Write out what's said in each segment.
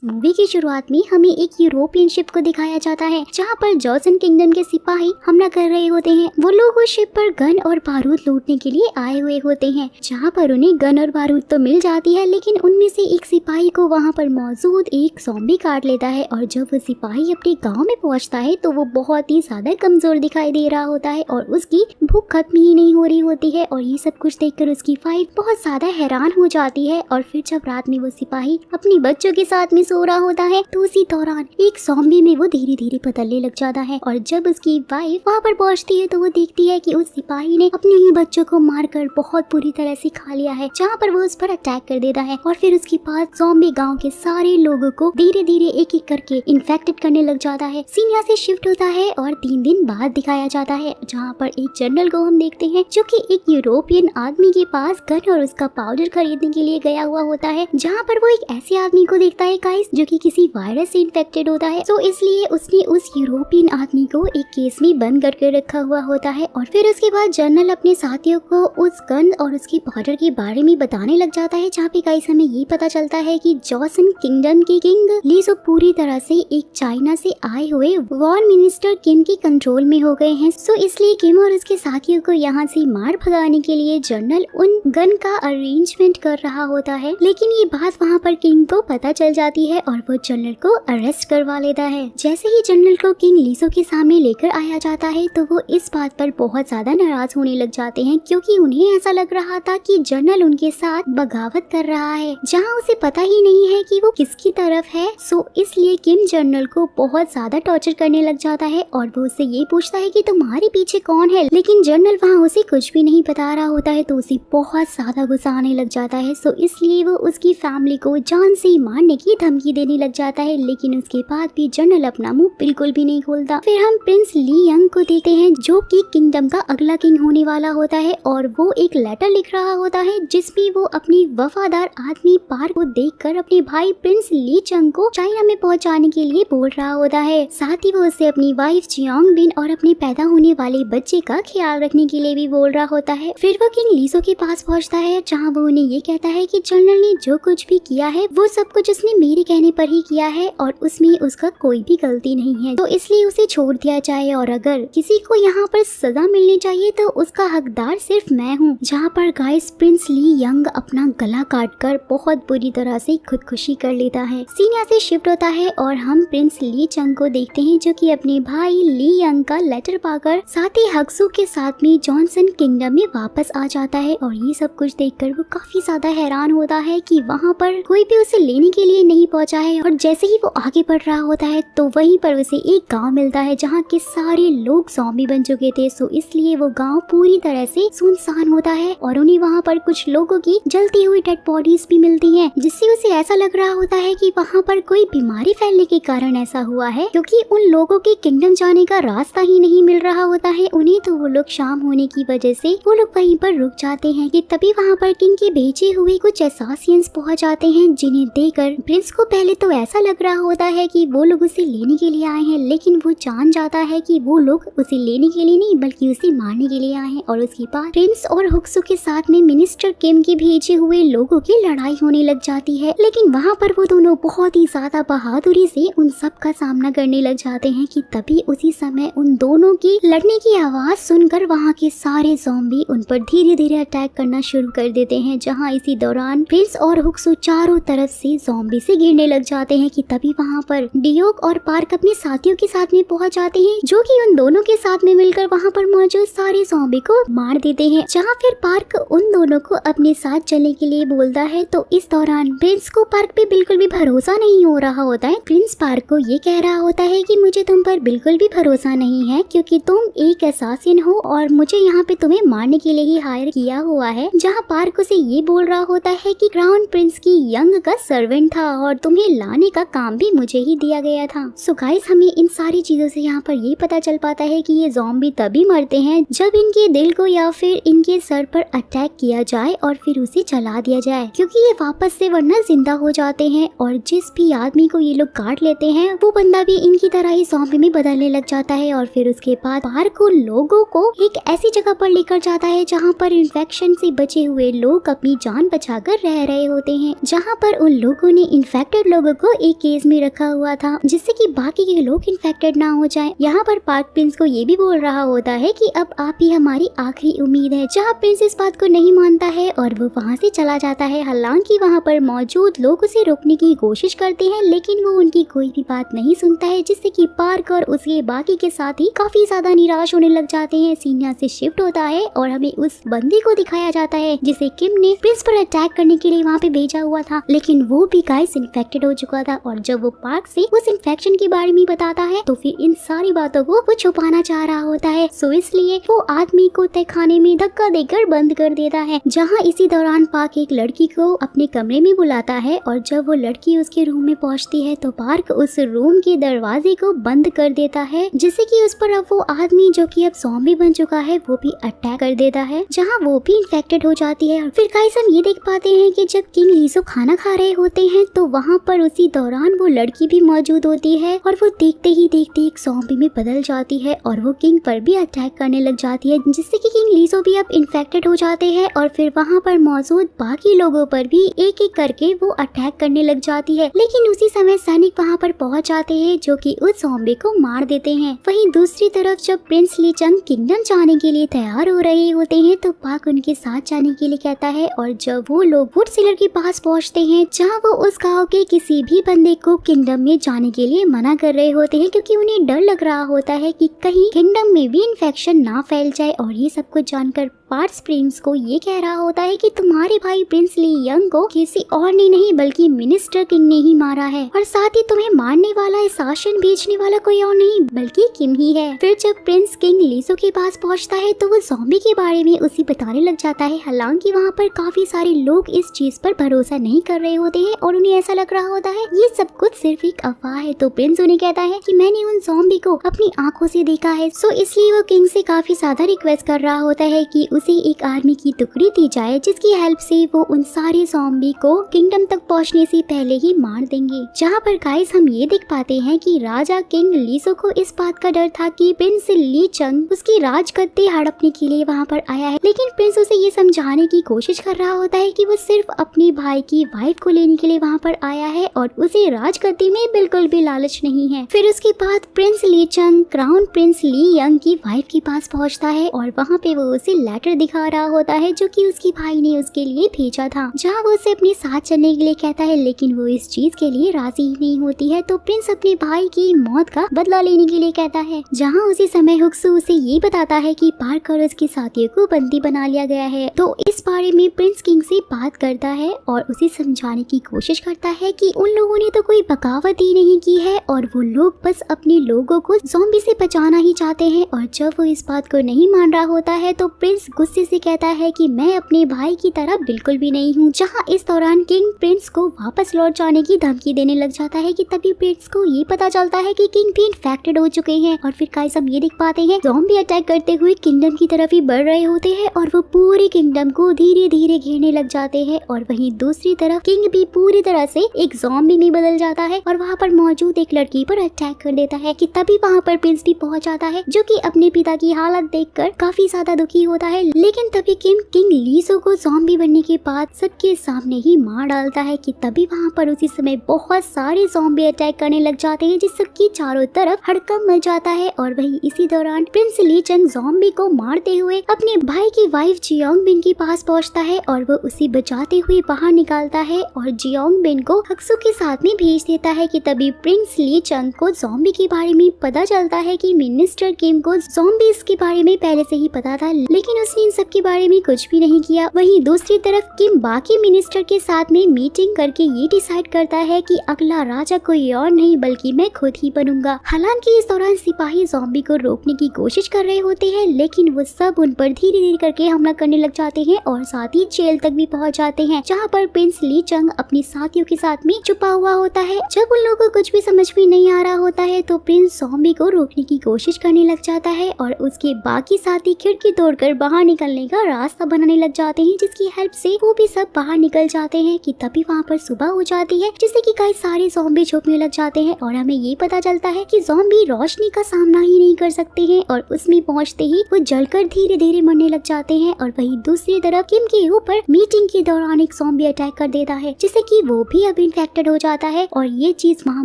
Movie की शुरुआत में हमें एक यूरोपियन शिप को दिखाया जाता है जहाँ पर जॉसन किंगडम के सिपाही हमला कर रहे होते हैं। वो लोग उस शिप पर गन और बारूद लूटने के लिए आए हुए होते हैं, जहाँ पर उन्हें गन और बारूद तो मिल जाती है, लेकिन उनमें से एक सिपाही को वहाँ पर मौजूद एक ज़ॉम्बी काट लेता है। और जब वो सिपाही अपने गाँव में पहुँचता है तो वो बहुत ही ज्यादा कमजोर दिखाई दे रहा होता है और उसकी भूख खत्म ही नहीं हो रही होती है। और ये सब कुछ देखकर उसकी वाइफ बहुत ज्यादा हैरान हो जाती है। और फिर जब रात में वो सिपाही अपनी बच्चों के साथ में सो रहा होता है तो उसी दौरान एक ज़ॉम्बी में वो धीरे धीरे बदलने लग जाता है। और जब उसकी वाइफ वहाँ पर पहुँचती है तो वो देखती है कि उस सिपाही ने अपने ही बच्चों को मारकर बहुत बुरी तरह से खा लिया है, जहाँ पर वो उस पर अटैक कर देता है। और फिर उसके बाद ज़ॉम्बी गाँव के सारे लोगों को धीरे धीरे एक एक करके इन्फेक्टेड करने लग जाता है। सीन यहाँ से शिफ्ट होता है और 3 दिन बाद दिखाया जाता है, जहाँ पर एक जनरल को हम देखते हैं जो कि एक यूरोपियन आदमी के पास गन और उसका पाउडर खरीदने के लिए गया हुआ होता है, जहाँ पर वो एक ऐसे आदमी को देखता है गाइस जो कि किसी वायरस से इन्फेक्टेड होता है। तो इसलिए उसने उस यूरोपियन आदमी को एक केस में बंद करके रखा हुआ होता है। और फिर उसके बाद जनरल अपने साथियों को उस गन और उसकी पाउडर के बारे में बताने लग जाता है, जहाँ पे गाइस हमें ये पता चलता है कि जॉसन किंगडम के किंग लीसो पूरी तरह से एक चाइना से आए हुए वॉर मिनिस्टर किम के कंट्रोल में हो गए हैं। सो इसलिए किम और उसके साथियों को यहाँ से मार भगाने के लिए जनरल उन गन का अरेंजमेंट कर रहा होता है। लेकिन ये बात वहाँ पर किंग को पता चल जाती है और वो जनरल को अरेस्ट करवा लेता है। जैसे ही जनरल को किंग लीसो के सामने लेकर आया जाता है तो वो इस बात पर बहुत ज्यादा नाराज होने लग जाते हैं, क्योंकि उन्हें ऐसा लग रहा था कि जनरल उनके साथ बगावत कर रहा है, जहाँ उसे पता ही नहीं है कि वो किसकी तरफ है। सो इसलिए किम जनरल को बहुत ज्यादा टॉर्चर करने लग जाता है और वो उससे ये पूछता है कि तुम्हारे पीछे कौन है, लेकिन जनरल वहाँ उसे कुछ भी नहीं बता रहा होता है। तो उसे बहुत ज्यादा गुस्सा आने लग जाता है। सो इसलिए वो उसकी फैमिली को जान से मारने की धमकी देने लग जाता है, लेकिन उसके बाद भी जनरल अपना मुंह बिल्कुल भी नहीं खोलता। फिर हम प्रिंस ली यंग को देखते हैं जो कि किंगडम का अगला किंग होने वाला होता है, और वो एक लेटर लिख रहा होता है जिसमें वो अपनी वफादार आदमी पार्क को देखकर अपने भाई प्रिंस ली चंग को चाइना में पहुंचाने के लिए बोल रहा होता है। साथ ही वो उससे अपनी वाइफ जियोंग बिन और अपने पैदा होने वाले बच्चे का ख्याल रखने के लिए भी बोल रहा होता है। फिर वो किंग लीसो के पास पहुंचता है, जहां वो उन्हें ये कहता है कि जनरल ने जो कुछ भी किया है वो सब कुछ उसने मेरे कहने पर ही किया है और उसमें उसका कोई भी गलती नहीं है, तो इसलिए उसे छोड़ दिया जाए। और अगर किसी को यहाँ पर सजा मिलनी चाहिए तो उसका हकदार सिर्फ मैं हूँ। जहाँ पर गाइस प्रिंस ली यंग अपना गला काटकर बहुत बुरी तरह से खुदकुशी कर लेता है। सीन यहाँ से शिफ्ट होता है और हम प्रिंस ली चंग को देखते हैं जो कि अपने भाई ली यंग का लेटर पाकर साथ ही हक्सू के साथ में जॉनसन किंगडम में वापस आ जाता है। और ये सब कुछ देखकर वो काफी ज्यादा हैरान होता है कि वहाँ पर कोई भी उसे लेने के लिए नहीं पहुँचा है। और जैसे ही वो आगे बढ़ रहा होता है तो वहीं पर उसे एक गांव मिलता है जहाँ के सारे लोग ज़ॉम्बी बन चुके थे। सो इसलिए वो गांव पूरी तरह से सुनसान होता है और उन्हें वहाँ पर कुछ लोगों की जलती हुई डेड बॉडीज भी मिलती हैं, जिससे उसे ऐसा लग रहा होता है कि वहाँ पर कोई बीमारी फैलने के कारण ऐसा हुआ है, क्योंकि उन लोगों के किंगडम जाने का रास्ता ही नहीं मिल रहा होता है उन्हें। तो वो लोग शाम होने की वजह से वो लोग वहीं पर रुक जाते हैं कि तभी वहाँ पर किंग के भेजे हुए कुछ असासियंस पहुँच जाते हैं, जिन्हें देखकर प्रिंस को पहले तो ऐसा लग रहा होता है कि वो लोग उसे लेने के लिए आए हैं, लेकिन वो जान जाता है कि वो लोग उसे लेने के लिए नहीं बल्कि उसे मारने के लिए आए हैं। और उसके बाद प्रिंस और हुक्सू के साथ में मिनिस्टर किम के भेजे हुए लोगों की लड़ाई होने लग जाती है, लेकिन वहाँ पर वो दोनों बहुत ही ज्यादा बहादुरी से उन सब का सामना करने लग जाते हैं कि तभी उसी समय उन दोनों की लड़ने की आवाज सुनकर वहाँ के सारे ज़ॉम्बी उन पर धीरे धीरे अटैक करना शुरू कर देते हैं। जहाँ इसी दौरान प्रिंस और हुक्सू चारों तरफ से ज़ॉम्बी से घिरने लग जाते हैं कि तभी वहाँ पर डियोक और पार्क अपने साथियों के साथ में पहुंच जाते हैं, जो कि उन दोनों के साथ में मिलकर वहाँ पर मौजूद सारे ज़ॉम्बी को मार देते हैं। जहाँ फिर पार्क उन दोनों को अपने साथ चलने के लिए बोलता है, तो इस दौरान प्रिंस को पार्क पे बिल्कुल भी भरोसा नहीं हो रहा होता है। प्रिंस पार्क को ये कह रहा होता है कि मुझे तुम पर बिल्कुल भी भरोसा नहीं है, क्योंकि तुम एक असासिन हो और मुझे यहाँ पे तुम्हें मारने के लिए ही हायर किया हुआ है। जहाँ पार्क उसे ये बोल रहा होता है कि क्राउन प्रिंस की यंग का सर्वेंट था और तुम्हें लाने का काम भी मुझे ही दिया गया था। सो गाइस हमें इन सारी चीजों से यहाँ पर ये पता चल पाता है कि ये ज़ॉम्बी तभी मरते हैं जब इनके दिल को या फिर इनके सर पर अटैक किया जाए और फिर उसे जला दिया जाए, क्योंकि ये वापस से वरना जिंदा हो जाते हैं। और जिस भी आदमी को ये लोग काट लेते हैं वो बंदा भी इनकी तरह ही ज़ॉम्बी में बदलने लग जाता है। और फिर उसके बाद पार्क उन लोगों को एक ऐसी जगह पर लेकर जाता है जहाँ पर इन्फेक्शन से बचे हुए लोग अपनी जान बचाकर रह रहे होते हैं, जहाँ पर उन लोगों ने इन्फेक्ट इन्फेक्टेड लोगों को एक केज में रखा हुआ था जिससे कि बाकी के लोग इन्फेक्टेड ना हो जाएं। यहाँ पर पार्क प्रिंस को ये भी बोल रहा होता है कि अब आप ही हमारी आखिरी उम्मीद है, जहाँ प्रिंस इस बात को नहीं मानता है और वो वहाँ से चला जाता है। हालांकि वहाँ पर मौजूद लोग उसे रोकने की कोशिश करते हैं लेकिन वो उनकी कोई भी बात नहीं सुनता है, जिससे कि पार्क और उसके बाकी के साथी काफी ज्यादा निराश होने लग जाते हैं। सीन यहाँ से शिफ्ट होता है और हमें उस बंदी को दिखाया जाता है जिसे किम ने प्रिंस पर अटैक करने के लिए वहाँ पे भेजा हुआ था, लेकिन वो भी गाइस इन्फेक्टेड हो चुका था। और जब वो पार्क से उस इन्फेक्शन के बारे में बताता है तो फिर इन सारी बातों को वो छुपाना चाह रहा होता है। सो इसलिए वो आदमी को तहखाने में धक्का देकर बंद कर देता है। जहाँ इसी दौरान पार्क एक लड़की को अपने कमरे में बुलाता है और जब वो लड़की उसके रूम में पहुँचती है तो पार्क उस रूम के दरवाजे को बंद कर देता है, जिससे कि उस पर अब वो आदमी जो कि अब ज़ॉम्बी बन चुका है वो भी अटैक कर देता है, जहाँ वो भी इन्फेक्टेड हो जाती है। फिर गाइस हम ये देख पाते हैं कि जब किंग लीसो खाना खा रहे होते हैं तो वहाँ पर उसी दौरान वो लड़की भी मौजूद होती है और वो देखते ही देखते एक ज़ॉम्बी में बदल जाती है और वो किंग पर भी अटैक करने लग जाती है, जिससे कि किंग लीसो भी अब इन्फेक्टेड हो जाते हैं और फिर वहाँ पर मौजूद बाकी लोगों पर भी एक एक करके वो अटैक करने लग जाती है। लेकिन उसी समय सैनिक वहाँ पर पहुँच जाते हैं जो कि उस ज़ॉम्बी को मार देते हैं। वहीं दूसरी तरफ जब प्रिंस ली चंग किंगडम जाने के लिए तैयार हो रहे होते हैं तो पार्क उनके साथ जाने के लिए कहता है और जब वो लोग वुड सेलर के पास पहुंचते हैं जहां वो उस गांव के किसी भी बंदे को किंगडम में जाने के लिए मना कर रहे होते हैं, क्योंकि उन्हें डर लग रहा होता है कि कहीं किंगडम में भी इन्फेक्शन ना फैल जाए। और ये सब कुछ जानकर पार्क प्रिंस को ये कह रहा होता है कि तुम्हारे भाई प्रिंस ली यंग को किसी और ने नहीं बल्कि मिनिस्टर किंग ने ही मारा है और साथ ही तुम्हें मारने वाला, शासन भेजने वाला कोई और नहीं बल्कि किम ही है। फिर जब प्रिंस किंग लीसो के पास पहुंचता है तो वो ज़ॉम्बी के बारे में उसे बताने लग जाता है। हालांकि वहाँ पर काफी सारे लोग इस चीज पर भरोसा नहीं कर रहे होते हैं और उन्हें ऐसा लग रहा होता है ये सब कुछ सिर्फ एक अफवाह है। तो प्रिंस उन्हें कहता है कि मैंने उन ज़ॉम्बी को अपनी आंखों से देखा है। सो इसलिए वो किंग से काफी ज्यादा रिक्वेस्ट कर रहा होता है कि उसे एक आर्मी की टुकड़ी दी जाए जिसकी हेल्प से वो उन सारे ज़ॉम्बी को किंगडम तक पहुंचने से पहले ही मार देंगे। जहाँ पर गाइस हम ये देख पाते हैं कि राजा किंग लीसो को इस बात का डर था कि प्रिंस ली चंग उसकी राजगद्दी हड़पने के लिए वहाँ पर आया है, लेकिन प्रिंस उसे ये समझाने की कोशिश कर रहा होता है कि वो सिर्फ अपने भाई की वाइफ को लेने के लिए वहाँ पर आया है और उसे राजगद्दी में बिल्कुल भी लालच नहीं है। फिर उसके बाद प्रिंस ली चंग क्राउन प्रिंस ली यंग की वाइफ के पास पहुँचता है और वहाँ पे वो उसे लेटर दिखा रहा होता है जो कि उसके भाई ने उसके लिए भेजा था, जहाँ वो उसे अपने साथ चलने के लिए कहता है, लेकिन वो इस चीज के लिए राजी ही नहीं होती है। तो प्रिंस अपने भाई की मौत का बदला लेने के लिए कहता है, जहाँ उसी समय हुक्सू उसे ये बताता है कि पार्क और उसके साथियों को बंदी बना लिया गया है। तो इस बारे में प्रिंस किंग से बात करता है और उसे समझाने की कोशिश करता है कि उन लोगों ने तो कोई बगावत ही नहीं की है और वो लोग बस अपने लोगों को ज़ॉम्बी से बचाना ही चाहते हैं। और जब वो इस बात को नहीं मान रहा होता है तो प्रिंस गुस्से से कहता है कि मैं अपने भाई की तरह बिल्कुल भी नहीं हूँ। जहाँ इस दौरान किंग प्रिंस को वापस लौट जाने की धमकी देने लग जाता है कि तभी प्रिंस को ये पता चलता है कि किंग भी इन्फेक्टेड हो चुके हैं। और फिर गाइस हम ये देख पाते हैं ज़ॉम्बी अटैक करते हुए किंगडम की तरफ ही बढ़ रहे होते हैं और वो पूरे किंगडम को धीरे धीरे घेरने लग जाते हैं। और वहीं दूसरी तरफ किंग भी पूरी तरह से एक ज़ॉम्बी में बदल जाता है और वहाँ पर मौजूद एक लड़की पर अटैक कर देता है कि तभी वहाँ पर प्रिंस भी पहुँच जाता है, जो कि अपने पिता की हालत देखकर काफी ज्यादा दुखी होता है। लेकिन तभी किंग लीसो को ज़ॉम्बी बनने के बाद सबके सामने ही मार डालता है कि तभी वहाँ पर उसी समय बहुत सारे ज़ॉम्बी अटैक करने लग जाते हैं जिससे कि चारों तरफ हड़कंप मच जाता है। और वहीं इसी दौरान प्रिंस ली चंग ज़ॉम्बी को मारते हुए अपने भाई की वाइफ जियोंग बिन के पास पहुँचता है और वो उसे बचाते हुए बाहर निकालता है और जियोंग बिन को हक्सू के साथ में भेज देता है कि तभी प्रिंस ली चंग को ज़ॉम्बी के बारे में पता चलता है कि मिनिस्टर किम को ज़ॉम्बीज के बारे में पहले से ही पता था, लेकिन उसने इन सब के बारे में कुछ भी नहीं किया। वहीं दूसरी तरफ किम बाकी मिनिस्टर के साथ में मीटिंग करके ये डिसाइड करता है कि अगला राजा कोई और नहीं बल्कि मैं खुद ही बनूंगा। हालांकि इस दौरान सिपाही ज़ॉम्बी को रोकने की कोशिश कर रहे होते हैं, लेकिन वो सब उन पर धीरे धीरे करके हमला करने लग जाते हैं और साथ ही जेल तक भी पहुंच जाते हैं, जहां पर प्रिंस ली चंग अपने साथियों के साथ में छुपा हुआ होता है। जब उन लोगों को कुछ भी समझ में नहीं आ रहा होता है तो प्रिंस ज़ॉम्बी को रोकने की कोशिश करने लग जाता है और उसके बाकी साथी खिड़की तोड़कर बाहर बाहर निकलने का रास्ता बनाने लग जाते हैं, जिसकी हेल्प से वो भी सब बाहर निकल जाते हैं कि तभी वहाँ पर सुबह हो जाती है, जिससे कि गाइस सारे ज़ॉम्बी छुपने लग जाते हैं और हमें ये पता चलता है कि ज़ॉम्बी रोशनी का सामना ही नहीं कर सकते हैं और उसमें पहुँचते ही वो जलकर धीरे धीरे मरने लग जाते हैं। और वहीं दूसरी तरफ किम के ऊपर मीटिंग के दौरान एक ज़ॉम्बी अटैक कर देता है, जिससे कि वो भी अब इन्फेक्टेड हो जाता है और ये चीज वहाँ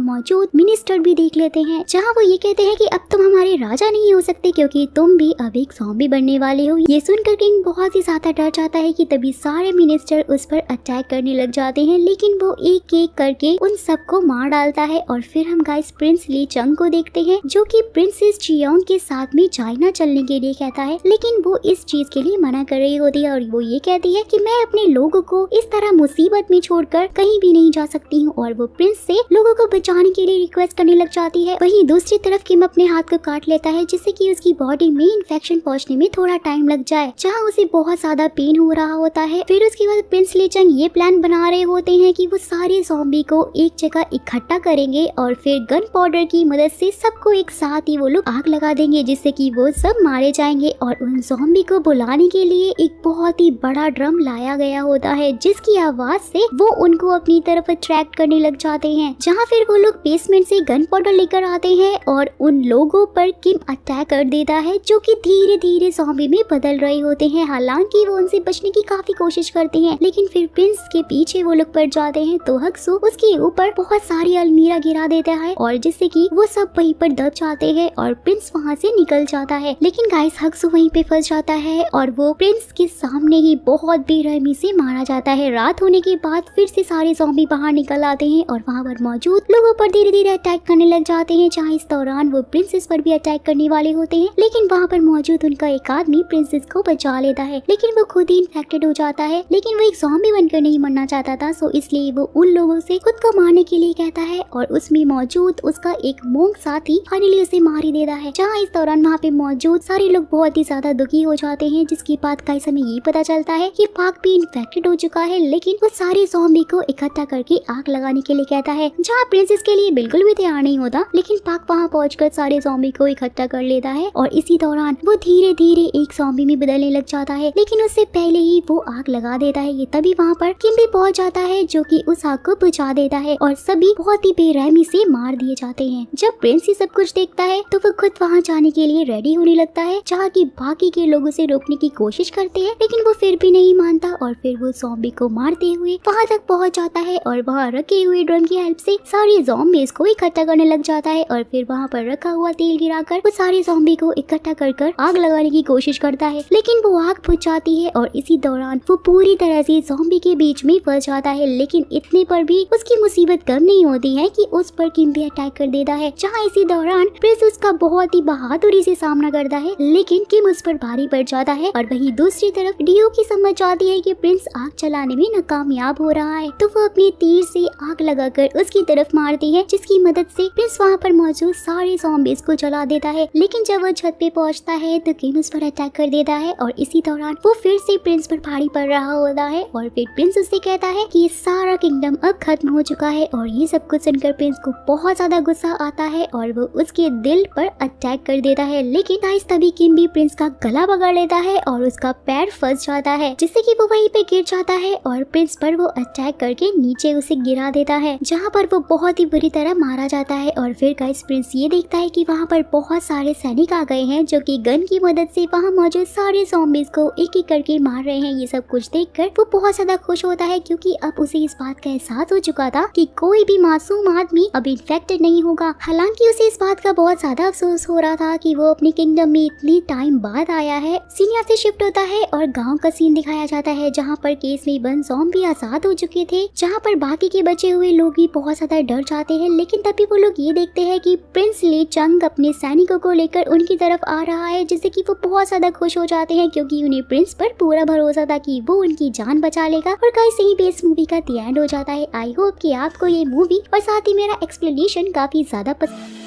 मौजूद मिनिस्टर भी देख लेते हैं, जहाँ वो ये कहते हैं कि अब तुम हमारे राजा नहीं हो सकते क्योंकि तुम भी अब एक ज़ॉम्बी बनने वाले हो। ये सुनकर किंग बहुत ही ज्यादा डर जाता है कि तभी सारे मिनिस्टर उस पर अटैक करने लग जाते हैं, लेकिन वो एक एक करके उन सबको मार डालता है। और फिर हम गाइस प्रिंस ली चंग को देखते हैं, जो कि प्रिंसेस जियोंग के साथ में चाइना चलने के लिए कहता है, लेकिन वो इस चीज के लिए मना कर रही होती है और वो ये कहती है कि मैं अपने लोगों को इस तरह मुसीबत में छोड़कर कहीं भी नहीं जा सकती हूँ। और वो प्रिंस से लोगों को बचाने के लिए रिक्वेस्ट करने लग जाती है। वहीं दूसरी तरफ किम अपने हाथ को काट लेता है, जिससे कि उसकी बॉडी में इन्फेक्शन पहुंचने में थोड़ा टाइम लग जाए, जहाँ उसे बहुत ज्यादा पेन हो रहा होता है। फिर उसके बाद प्रिंस ली चंग ये प्लान बना रहे होते हैं कि वो सारे ज़ॉम्बी को एक जगह इकट्ठा करेंगे और फिर गन पाउडर की मदद से सबको एक साथ ही वो लोग आग लगा देंगे, जिससे कि वो सब मारे जाएंगे। और उन ज़ॉम्बी को बुलाने के लिए एक बहुत ही बड़ा ड्रम लाया गया होता है, जिसकी आवाज से वो उनको अपनी तरफ अट्रैक्ट करने लग जाते हैं, जहाँ फिर वो लोग बेसमेंट से गन पाउडर लेकर आते हैं और उन लोगों पर किम अटैक कर देता है, जो कि धीरे धीरे ज़ॉम्बी में बदल रहे होते हैं। हालांकि वो उनसे बचने की काफी कोशिश करते हैं, लेकिन फिर प्रिंस के पीछे वो लोग पड़ जाते हैं, तो हक्सू उसके ऊपर बहुत सारी अलमीरा गिरा देता है और जिससे कि वो सब वहीं पर दब जाते हैं और प्रिंस वहाँ से निकल जाता है। लेकिन गाइस हक्सू वहीं पे फंस जाता है और वो प्रिंस के सामने ही बहुत बेरहमी से मारा जाता है। रात होने के बाद फिर से सारे ज़ॉम्बी बाहर निकल आते हैं और वहाँ पर मौजूद लोगों पर धीरे धीरे अटैक करने लग जाते हैं, जहाँ इस दौरान वो प्रिंसेस पर भी अटैक करने वाले होते हैं, लेकिन वहाँ पर मौजूद उनका एक आदमी प्रिंसेस को बचा लेता है, लेकिन वो खुद ही इन्फेक्टेड हो जाता है। लेकिन वो एक ज़ॉम्बी बनकर नहीं मरना चाहता था, सो इसलिए वो उन लोगों से खुद को मारने के लिए कहता है और उसमें मौजूद उसका एक मोंक साथी फाइनली उसे मार ही देता है, जहाँ इस दौरान वहाँ पे मौजूद सारे लोग बहुत ही ज्यादा दुखी हो जाते हैं। जिसकी बात का हमें ये पता चलता है कि पाक भी इन्फेक्टेड हो चुका है, लेकिन वो सारे ज़ॉम्बी को इकट्ठा करके आग लगाने के लिए कहता है, जहाँ प्रिंसेस के लिए बिल्कुल भी तैयार नहीं होता, लेकिन पाक वहाँ पहुंचकर सारे ज़ॉम्बी को इकट्ठा कर लेता है और इसी दौरान वो धीरे धीरे एक ज़ॉम्बी में बदलने लग जाता है, लेकिन उससे पहले ही वो आग लगा देता है। ये तभी वहाँ पर किम भी पहुंच जाता है, जो कि उस आग को बुझा देता है और सभी बहुत ही बेरहमी से मार दिए जाते हैं। जब प्रिंस ये सब कुछ देखता है तो वो खुद वहाँ जाने के लिए रेडी होने लगता है, जहाँ की बाकी के लोगों से रोकने की कोशिश करते हैं, लेकिन वो फिर भी नहीं मानता और फिर वो ज़ॉम्बी को मारते हुए वहाँ तक पहुँच जाता है और वहाँ रखे हुए ड्रम की हेल्प से सारे ज़ॉम्बीज़ को इकट्ठा करने लग जाता है और फिर वहाँ पर रखा हुआ तेल गिराकर वो सारे ज़ॉम्बी को इकट्ठा कर आग लगाने की कोशिश करता है, लेकिन वो आग बुझ जाती है और इसी दौरान वो पूरी तरह से ज़ॉम्बी के बीच में फंस जाता है। लेकिन इतने पर भी उसकी मुसीबत कम नहीं होती है कि उस पर किम भी अटैक कर देता है, जहाँ इसी दौरान प्रिंस उसका बहुत ही बहादुरी से सामना करता है, लेकिन किम उस पर भारी पड़ जाता है। और वहीं दूसरी तरफ डियो की समझ जाती है कि प्रिंस आग चलाने में नाकामयाब हो रहा है, तो वो अपने तीर से आग लगाकर उसकी तरफ मारती है, जिसकी मदद से प्रिंस वहाँ पर मौजूद सारे ज़ॉम्बीज़ को जला देता है। लेकिन जब वो छत पे पहुँचता है तो किम उस पर अटैक कर देता है और इसी दौरान वो फिर से प्रिंस पर भारी पड़ रहा होता है और फिर प्रिंस उससे कहता है कि सारा किंगडम अब खत्म हो चुका है। और ये सब कुछ सुनकर प्रिंस को बहुत ज्यादा गुस्सा आता है और वो उसके दिल पर अटैक कर देता है, लेकिन गाइस तभी किम भी प्रिंस का गला पकड़ लेता है और उसका पैर फंस जाता है, जिससे कि वो वहीं पे गिर जाता है और प्रिंस पर वो अटैक करके नीचे उसे गिरा देता है, जहाँ पर वो बहुत ही बुरी तरह मारा जाता है। और फिर गाइस प्रिंस ये देखता है कि वहाँ पर बहुत सारे सैनिक आ गए हैं, जो कि गन की मदद से वहाँ मौजूद सारे ज़ॉम्बीज़ को एक एक करके मार रहे हैं। ये सब कुछ देखकर वो बहुत ज्यादा खुश होता है, क्योंकि अब उसे इस बात का एहसास हो चुका था कि कोई भी मासूम आदमी अब इन्फेक्टेड नहीं होगा। हालांकि उसे इस बात का बहुत ज्यादा अफसोस हो रहा था कि वो अपने किंगडम में इतनी टाइम बाद आया है। सीन यहाँ से शिफ्ट होता है और गांव का सीन दिखाया जाता है, जहाँ पर केस में बंद ज़ॉम्बी आजाद हो चुके थे, जहाँ पर बाकी के बचे हुए लोग भी बहुत ज्यादा डर जाते हैं। लेकिन तभी वो लोग ये देखते हैं कि प्रिंस ली चंग अपने सैनिकों को लेकर उनकी तरफ आ रहा है, जिससे कि वो बहुत ज्यादा खुश हो जाते हैं, क्योंकि उन्हें प्रिंस पर पूरा भरोसा था कि वो उनकी जान बचा लेगा। और गाइस यहीं पे इस मूवी का द एंड हो जाता है। आई होप कि आपको ये मूवी और साथ ही मेरा एक्सप्लेनेशन काफी ज्यादा पसंद